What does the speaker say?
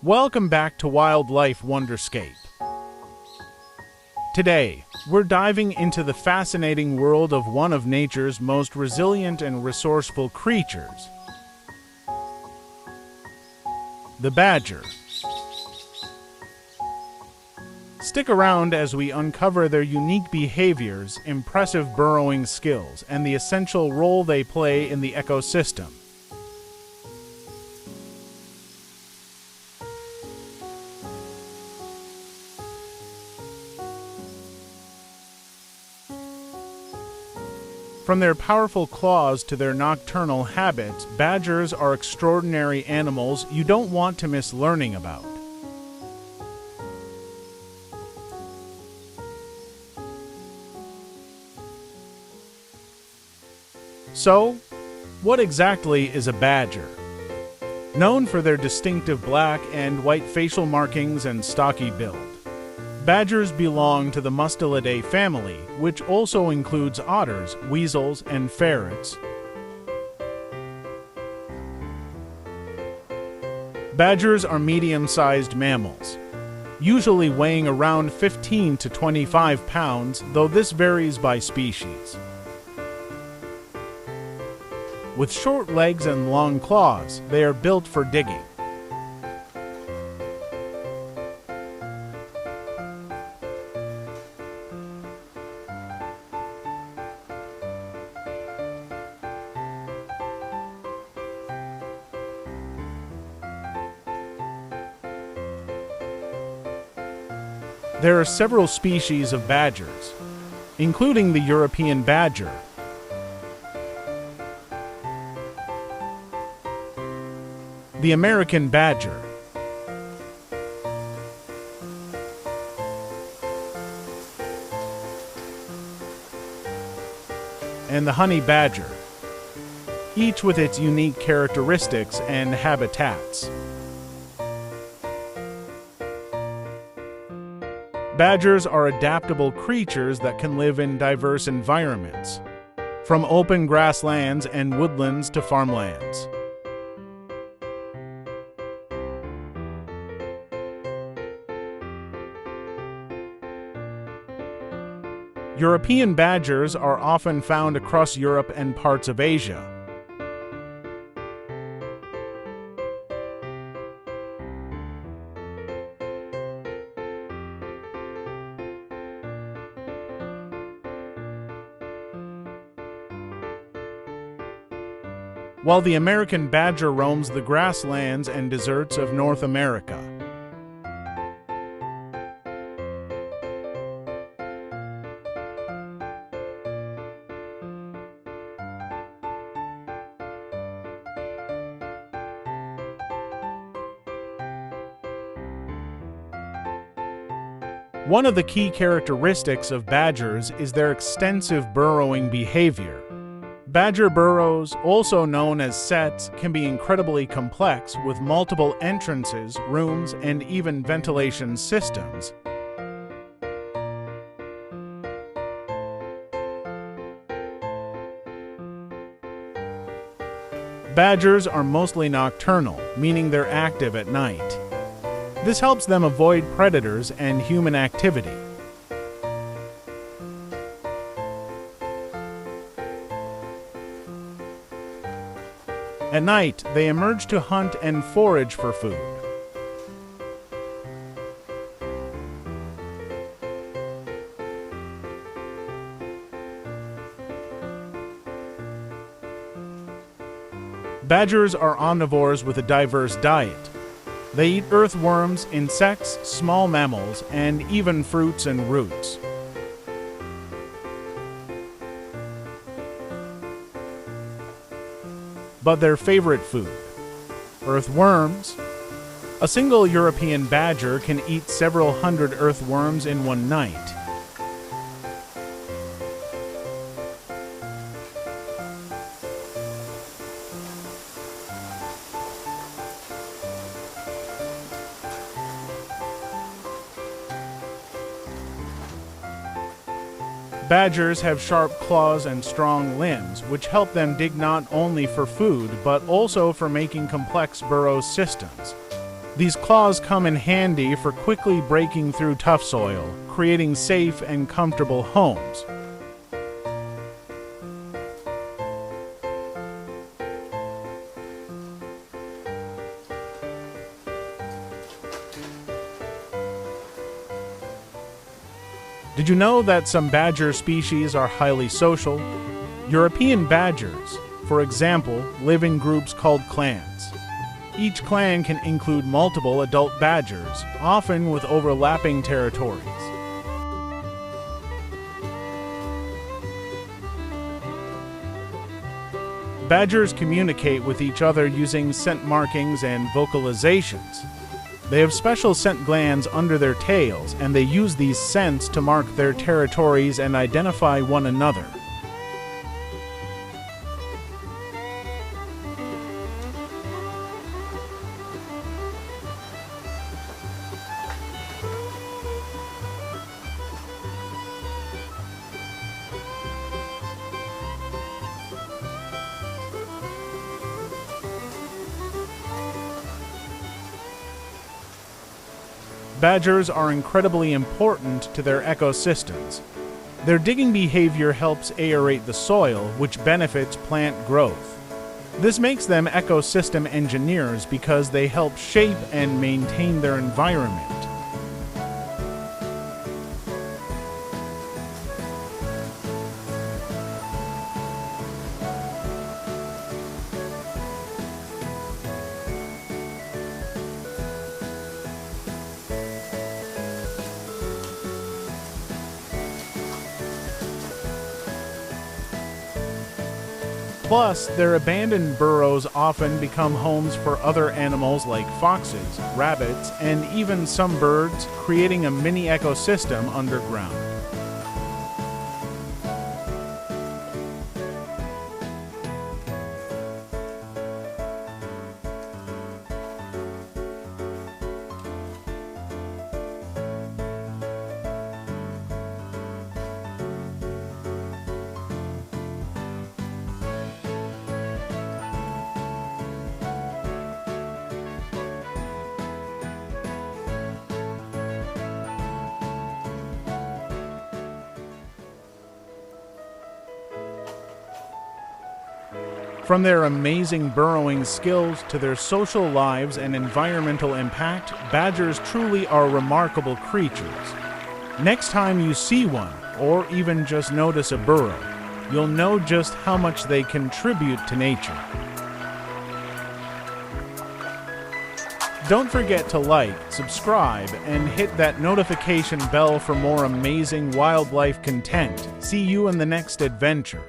Welcome back to Wildlife Wonderscape. Today, we're diving into the fascinating world of one of nature's most resilient and resourceful creatures, the badger. Stick around as we uncover their unique behaviors, impressive burrowing skills, and the essential role they play in the ecosystem. From their powerful claws to their nocturnal habits, badgers are extraordinary animals you don't want to miss learning about. So, what exactly is a badger? Known for their distinctive black and white facial markings and stocky build, badgers belong to the Mustelidae family, which also includes otters, weasels, and ferrets. Badgers are medium-sized mammals, usually weighing around 15 to 25 pounds, though this varies by species. With short legs and long claws, they are built for digging. There are several species of badgers, including the European badger, the American badger, and the honey badger, each with its unique characteristics and habitats. Badgers are adaptable creatures that can live in diverse environments, from open grasslands and woodlands to farmlands. European badgers are often found across Europe and parts of Asia. While the American badger roams the grasslands and deserts of North America. One of the key characteristics of badgers is their extensive burrowing behavior. Badger burrows, also known as setts, can be incredibly complex with multiple entrances, rooms, and even ventilation systems. Badgers are mostly nocturnal, meaning they're active at night. This helps them avoid predators and human activity. At night, they emerge to hunt and forage for food. Badgers are omnivores with a diverse diet. They eat earthworms, insects, small mammals, and even fruits and roots. But their favorite food, earthworms. A single European badger can eat several hundred earthworms in one night. Badgers have sharp claws and strong limbs, which help them dig not only for food, but also for making complex burrow systems. These claws come in handy for quickly breaking through tough soil, creating safe and comfortable homes. Did you know that some badger species are highly social? European badgers, for example, live in groups called clans. Each clan can include multiple adult badgers, often with overlapping territories. Badgers communicate with each other using scent markings and vocalizations. They have special scent glands under their tails, and they use these scents to mark their territories and identify one another. Badgers are incredibly important to their ecosystems. Their digging behavior helps aerate the soil, which benefits plant growth. This makes them ecosystem engineers because they help shape and maintain their environment. Plus, their abandoned burrows often become homes for other animals like foxes, rabbits, and even some birds, creating a mini ecosystem underground. From their amazing burrowing skills to their social lives and environmental impact, badgers truly are remarkable creatures. Next time you see one, or even just notice a burrow, you'll know just how much they contribute to nature. Don't forget to like, subscribe, and hit that notification bell for more amazing wildlife content. See you in the next adventure.